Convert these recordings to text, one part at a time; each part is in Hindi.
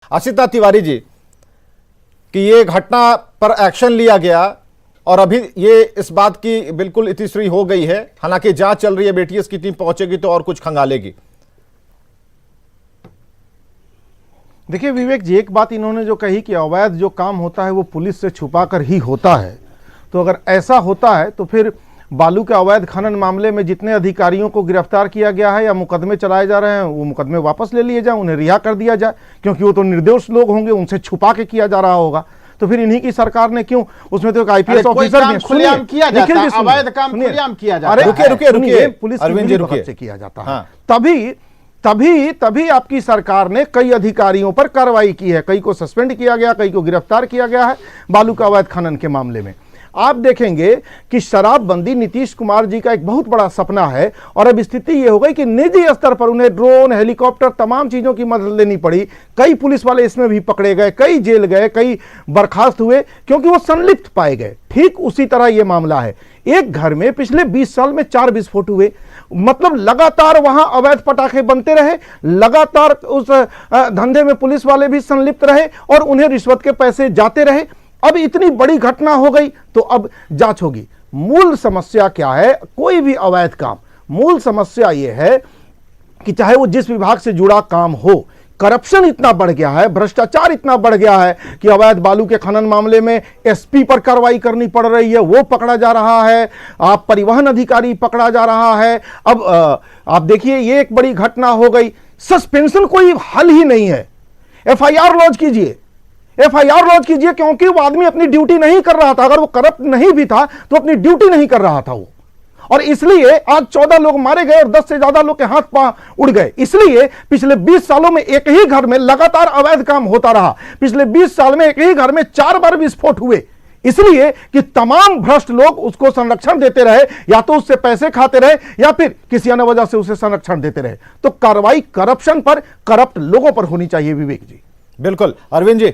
आशिता तिवारी जी कि ये घटना पर एक्शन लिया गया और अभी ये इस बात की बिल्कुल इतिश्री हो गई है, हालांकि जांच चल रही है, बीटीएस की टीम पहुंचेगी तो और कुछ खंगालेगी। देखिए विवेक जी, एक बात इन्होंने जो कही कि अवैध जो काम होता है वो पुलिस से छुपाकर ही होता है, तो अगर ऐसा होता है तो फिर बालू के अवैध खनन मामले में जितने अधिकारियों को गिरफ्तार किया गया है या मुकदमे चलाए जा रहे हैं वो मुकदमे वापस ले लिए जाए, उन्हें रिहा कर दिया जाए, क्योंकि वो तो निर्दोष लोग होंगे, उनसे छुपा के किया जा रहा होगा। तो फिर इन्हीं की सरकार ने क्यों, उसमें तो एक आईपीएस ऑफिसर भी खुलेआम किया जाता है, अवैध काम खुलेआम किया जाता है। रुकिए पुलिस अरविंद जी रुकिए से किया जाता है। तभी आपकी सरकार ने कई अधिकारियों पर कार्रवाई की है, कई को सस्पेंड किया गया, कई को गिरफ्तार किया गया है बालू का अवैध खनन के मामले में। आप देखेंगे कि शराबबंदी नीतीश कुमार जी का एक बहुत बड़ा सपना है और अब स्थिति यह हो गई कि निजी स्तर पर उन्हें ड्रोन, हेलीकॉप्टर, तमाम चीजों की मदद लेनी पड़ी। कई पुलिस वाले इसमें भी पकड़े गए, कई जेल गए, कई बर्खास्त हुए क्योंकि वो संलिप्त पाए गए। ठीक उसी तरह यह मामला है। एक घर में पिछले 20 साल में 4 विस्फोट हुए, मतलब लगातार वहां अवैध पटाखे बनते रहे, लगातार उस धंधे में पुलिस वाले भी संलिप्त रहे और उन्हें रिश्वत के पैसे जाते रहे। अब इतनी बड़ी घटना हो गई तो अब जांच होगी। मूल समस्या क्या है? कोई भी अवैध काम, मूल समस्या यह है कि चाहे वो जिस विभाग से जुड़ा काम हो, करप्शन इतना बढ़ गया है, भ्रष्टाचार इतना बढ़ गया है कि अवैध बालू के खनन मामले में एसपी पर कार्रवाई करनी पड़ रही है, वो पकड़ा जा रहा है, आप परिवहन अधिकारी पकड़ा जा रहा है। अब आप देखिए ये एक बड़ी घटना हो गई, सस्पेंशन कोई हल ही नहीं है। एफआईआर लॉन्च कीजिए, एफआईआर लॉन्च कीजिए, क्योंकि वो आदमी अपनी ड्यूटी नहीं कर रहा था। अगर वो करप्ट नहीं भी था तो अपनी ड्यूटी नहीं कर रहा था वो, और इसलिए आज 14 लोग मारे गए और 10 से ज्यादा लोग के हाथ पांव उड़ गए। इसलिए पिछले 20 सालों में एक ही घर में लगातार अवैध काम होता रहा। पिछले 20 साल में एक ही घर में 4 बार विस्फोट हुए, इसलिए कि तमाम भ्रष्ट लोग उसको संरक्षण देते रहे, या तो उससे पैसे खाते रहे या फिर किसी अन्य वजह से उसे संरक्षण देते रहे। तो कार्रवाई करप्शन पर, करप्ट लोगों पर होनी चाहिए। विवेक जी बिल्कुल। अरविंद जी,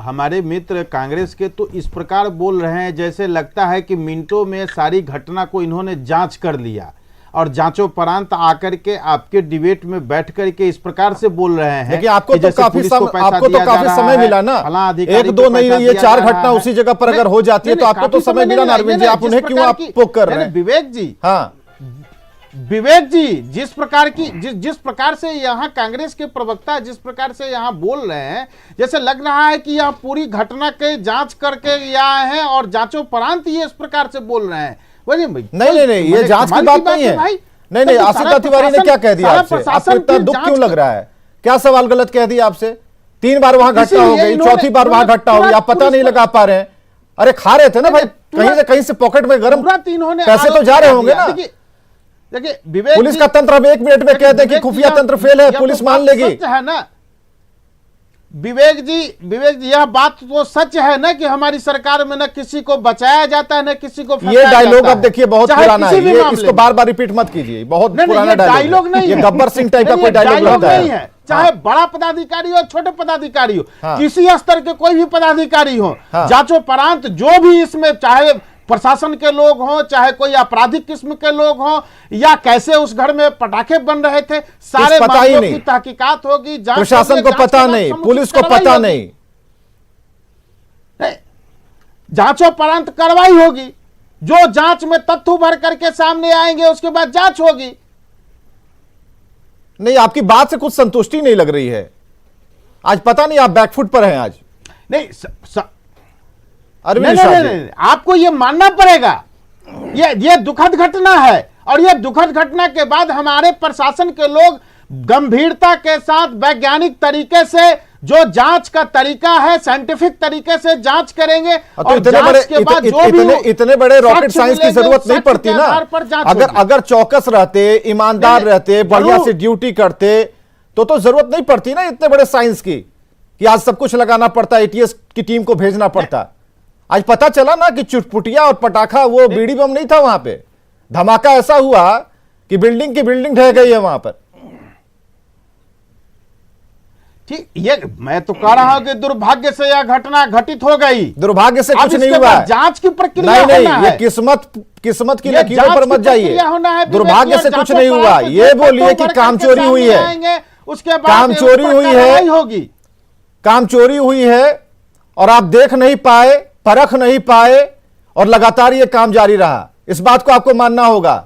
हमारे मित्र कांग्रेस के तो इस प्रकार बोल रहे हैं जैसे लगता है कि मिनटों में सारी घटना को इन्होंने जांच कर लिया और जांचोपरांत आकर के आपके डिबेट में बैठ करके इस प्रकार से बोल रहे हैं। देखिए आपको तो काफी समय मिला ना, एक दो नहीं, ये 4 घटना उसी जगह पर अगर हो जाती है तो आपको तो समय मिला ना अरविंद जी, आप उन्हें क्यों आप पोक कर रहे हैं? विवेक जी, हाँ विवेक जी, जिस प्रकार से यहाँ कांग्रेस के प्रवक्ता जिस प्रकार से यहाँ बोल रहे हैं, जैसे लग रहा है कि यहाँ पूरी घटना के जांच करके ये आए हैं और जांचोपरांत ये इस प्रकार से बोल रहे हैं। नहीं, ये जांच की बात नहीं है। नहीं, आशिता तिवारी ने क्या कह दिया आपसे? आपको इतना दुख क्यों लग रहा है? क्या सवाल गलत कह दिया आपसे? 3 बार वहां घटना हो गई, 4थी बार वहां घटना हो गई, आप पता नहीं लगा पा रहे हैं। अरे खा रहे थे ना भाई, कहीं से पॉकेट में गर्म पैसे तो जा रहे होंगे ना। देखिए पुलिस का तंत्र अब 1 मिनट में कहते हैं कि खुफिया तंत्र फेल है, पुलिस मान लेगी, है ना विवेक जी, यह बात तो सच है ना कि हमारी सरकार में न किसी को बचाया जाता है न किसी को फंसाया ये डायलॉग अब देखिए बहुत पुराना है, ये इसको बार-बार रिपीट मत कीजिए, बहुत पुराना डायलॉग नहीं है, ये गब्बर सिंह टाइप का कोई डायलॉग लगता है। चाहे बड़ा पदाधिकारी हो, छोटे पदाधिकारी हो, किसी स्तर के कोई भी पदाधिकारी हो, जांचोपरांत जो भी इसमें, चाहे प्रशासन के लोग हों, चाहे कोई आपराधिक किस्म के लोग हों, या कैसे उस घर में पटाखे बन रहे थे, सारे मामलों की तहकीकात होगी। प्रशासन को पता नहीं, पुलिस को पता नहीं, जांचोपरांत कार्रवाई होगी। जो जांच में तथ्य उभर करके सामने आएंगे उसके बाद जांच होगी। नहीं, आपकी बात से कुछ संतुष्टि नहीं लग रही है आज, पता नहीं आप बैकफुट पर हैं आज। नहीं, नहीं, आपको यह मानना पड़ेगा, ये दुखद घटना है और ये दुखद घटना के बाद हमारे प्रशासन के लोग गंभीरता के साथ वैज्ञानिक तरीके से जो जांच का तरीका है, साइंटिफिक तरीके से जांच करेंगे। तो इतने बड़े रॉकेट साइंस की जरूरत नहीं पड़ती ना। अगर चौकस रहते, ईमानदार रहते, बढ़िया से ड्यूटी करते तो जरूरत नहीं पड़ती ना इतने बड़े साइंस की, कि आज सब कुछ लगाना पड़ता, एटीएस की टीम को भेजना पड़ता। आज पता चला ना कि चुटपुटिया और पटाखा, वो बीड़ी बम नहीं था वहां पे, धमाका ऐसा हुआ कि बिल्डिंग की बिल्डिंग ढह गई है वहां पर। ठीक, ये मैं तो कह रहा हूं कि दुर्भाग्य से यह घटना घटित हो गई। दुर्भाग्य से अब कुछ नहीं इसके हुआ बाद है। जांच की प्रक्रिया नहीं नहीं, होना ये है। किस्मत की ये लकीरों जांच पर की मत जाइए। प्रक्रिया होना है, दुर्भाग्य से विवेक कुछ और नहीं हुआ। जांच ये के बोलिए तो कि काम चोरी हुई है, आएंगे, उसके बाद काम चोरी उस पर हुई कार्रवाई है, होगी। काम चोरी हुई है और आप देख नहीं पाए, परख नहीं पाए और लगातार ये काम जारी रहा। इस बात को आपको मानना होगा।